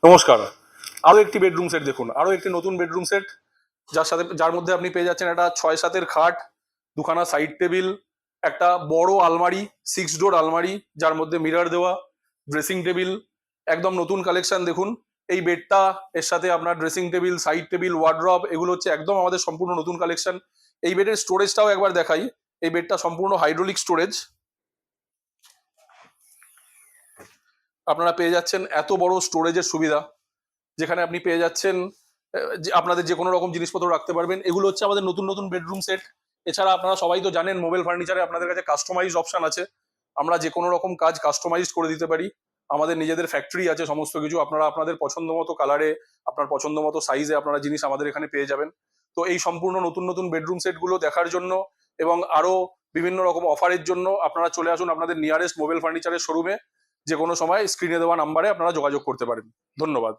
নমস্কার। আরো একটি বেডরুম সেট দেখুন, আরো একটি নতুন বেডরুম সেট, যার মধ্যে আপনি পেয়ে যাচ্ছেন একটা 6-7 খাট, দুখানা সাইড টেবিল, একটা বড় আলমারি, 6 ডোর আলমারি যার মধ্যে মিরর দেওয়া, ড্রেসিং টেবিল, একদম নতুন কালেকশন। দেখুন এই বেডটা, এর সাথে আপনার dressing table, side table, wardrobe, এগুলো হচ্ছে একদম আমাদের সম্পূর্ণ নতুন কালেকশন। এই বেডের স্টোরেজটাও একবার দেখাই। এই বেডটা সম্পূর্ণ হাইড্রোলিক স্টোরেজ। আপনারা পেয়ে যাচ্ছেন এত বড় স্টোরেজের সুবিধা, যেখানে আপনি পেয়ে যাচ্ছেন যে আপনাদের যে কোনো রকম জিনিসপত্র রাখতে পারবেন। এগুলো হচ্ছে আমাদের নতুন নতুন বেডরুম সেট। এছাড়া আপনারা সবাই তো জানেন, মোবাইল ফার্নিচারে আপনাদের কাছে কাস্টমাইজ অপশন আছে। আমরা যে কোনো রকম কাজ কাস্টমাইজ করে দিতে পারি। আমাদের নিজেদের ফ্যাক্টরি আছে, সমস্ত কিছু আপনারা আপনাদের পছন্দ মতো কালারে, আপনার পছন্দ মতো সাইজে আপনারা জিনিস আমাদের এখানে পেয়ে যাবেন। তো এই সম্পূর্ণ নতুন নতুন বেডরুম সেটগুলো দেখার জন্য এবং আরো বিভিন্ন রকম অফারের জন্য আপনারা চলে আসুন আপনাদের নিয়ারেস্ট মোবাইল ফার্নিচারের শোরুমে। যে কোনো সময় স্ক্রিনে দেওয়া নাম্বারে আপনারা যোগাযোগ করতে পারেন। ধন্যবাদ।